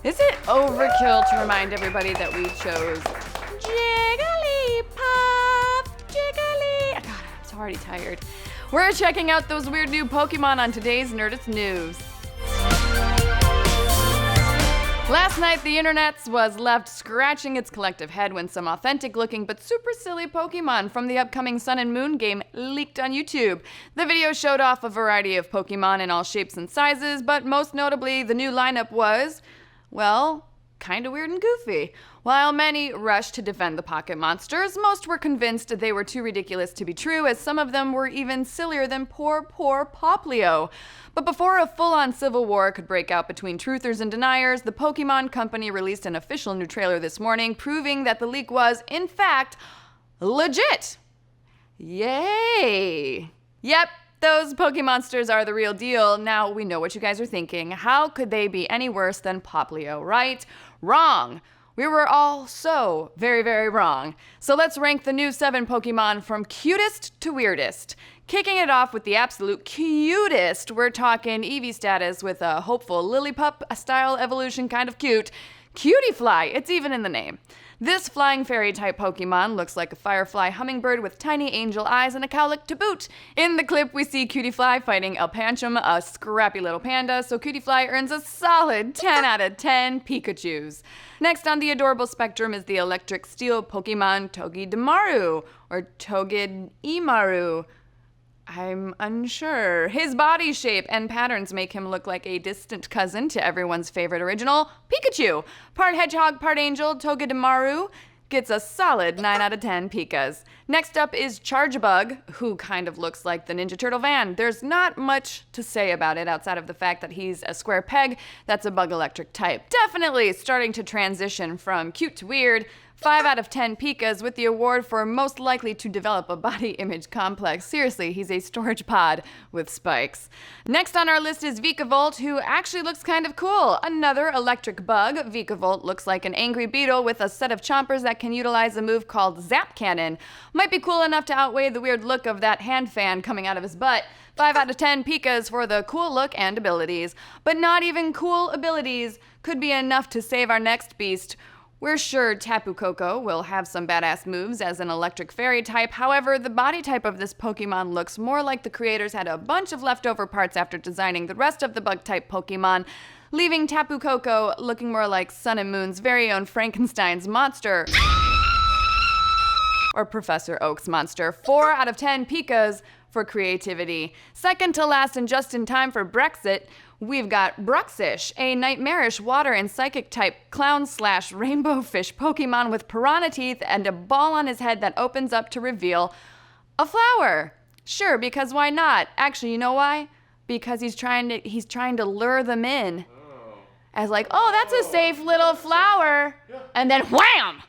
Is it overkill to remind everybody that we chose Jigglypuff? God, I'm so already tired. We're checking out those weird new Pokemon on today's Nerdist News. Last night, the internet was left scratching its collective head when some authentic-looking but super silly Pokemon from the upcoming Sun and Moon game leaked on YouTube. The video showed off a variety of Pokemon in all shapes and sizes, but most notably, the new lineup was, well, kinda weird and goofy. While many rushed to defend the pocket monsters, most were convinced they were too ridiculous to be true, as some of them were even sillier than poor Poplio. But before a full-on civil war could break out between truthers and deniers, the Pokemon Company released an official new trailer this morning, proving that the leak was, in fact, legit. Yay! Yep. Those Pokemonsters are the real deal. Now, we know what you guys are thinking. How could they be any worse than Poplio, right? Wrong. We were all so very, very wrong. So let's rank the new 7 Pokemon from cutest to weirdest. Kicking it off with the absolute cutest, we're talking Eevee status with a hopeful Lillipup-style evolution, kind of cute. Cutiefly, it's even in the name. This flying fairy-type Pokemon looks like a firefly hummingbird with tiny angel eyes and a cowlick to boot. In the clip, we see Cutiefly fighting El Pancham, a scrappy little panda, so Cutiefly earns a solid 10 out of 10 Pikachus. Next on the adorable spectrum is the electric steel Pokemon Togedemaru, or Togedemaru. I'm unsure. His body shape and patterns make him look like a distant cousin to everyone's favorite original, Pikachu. Part hedgehog, part angel, Togedemaru gets a solid 9 out of 10 Pikas. Next up is Chargebug, who kind of looks like the Ninja Turtle van. There's not much to say about it outside of the fact that he's a square peg that's a bug electric type. Definitely starting to transition from cute to weird. 5 out of 10 Pikas with the award for most likely to develop a body image complex. Seriously, he's a storage pod with spikes. Next on our list is Vikavolt, who actually looks kind of cool. Another electric bug. Vikavolt looks like an angry beetle with a set of chompers that can utilize a move called Zap Cannon. Might be cool enough to outweigh the weird look of that hand fan coming out of his butt. 5 out of 10 Pikas for the cool look and abilities. But not even cool abilities could be enough to save our next beast. We're sure Tapu Koko will have some badass moves as an electric fairy type. However, the body type of this Pokemon looks more like the creators had a bunch of leftover parts after designing the rest of the bug type Pokemon, leaving Tapu Koko looking more like Sun and Moon's very own Frankenstein's monster. Or Professor Oak's monster. 4 out of 10 Pikas for creativity. Second to last and just in time for Brexit, we've got Bruxish, a nightmarish water and psychic type clown/rainbow fish Pokemon with piranha teeth and a ball on his head that opens up to reveal a flower. Sure, because why not? Actually, you know why? Because he's trying to lure them in. As like, oh, that's a safe little flower. Yeah. And then wham!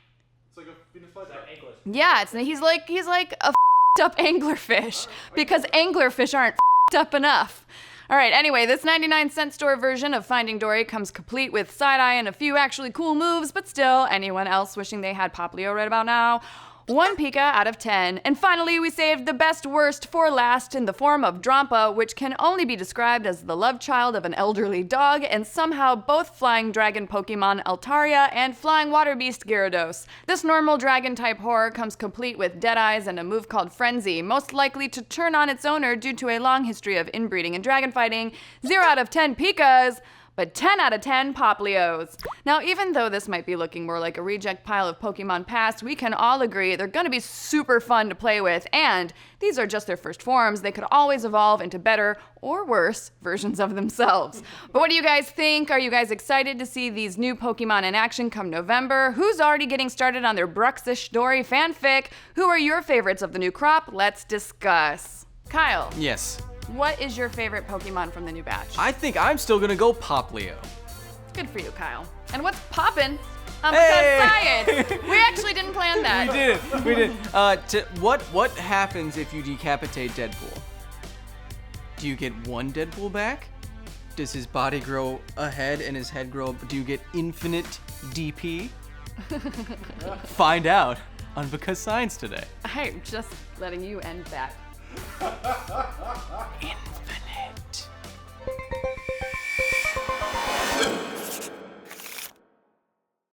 It's like a Venus flytrap. Yeah, he's like a up anglerfish, because anglerfish aren't up enough. All right, anyway, this 99-cent store version of Finding Dory comes complete with side-eye and a few actually cool moves, but still, anyone else wishing they had Poplio right about now? 1 Pika out of 10. And finally, we saved the best worst for last in the form of Drampa, which can only be described as the love child of an elderly dog, and somehow both flying dragon Pokemon Altaria and flying water beast Gyarados. This normal dragon-type horror comes complete with dead eyes and a move called Frenzy, most likely to turn on its owner due to a long history of inbreeding and dragon fighting. 0 out of 10 Pikas, but 10 out of 10 Poplios. Now, even though this might be looking more like a reject pile of Pokemon past, we can all agree they're gonna be super fun to play with, and these are just their first forms. They could always evolve into better or worse versions of themselves. But what do you guys think? Are you guys excited to see these new Pokemon in action come November? Who's already getting started on their Bruxish Dory fanfic? Who are your favorites of the new crop? Let's discuss. Kyle. Yes. What is your favorite Pokemon from the new batch? I think I'm still gonna go Poplio. Good for you, Kyle. And what's poppin'? Hey! Because science! We actually didn't plan that. We did. What happens if you decapitate Deadpool? Do you get one Deadpool back? Does his body grow a head and his head grow up? Do you get infinite DP? Find out on Because Science today. I'm just letting you end that.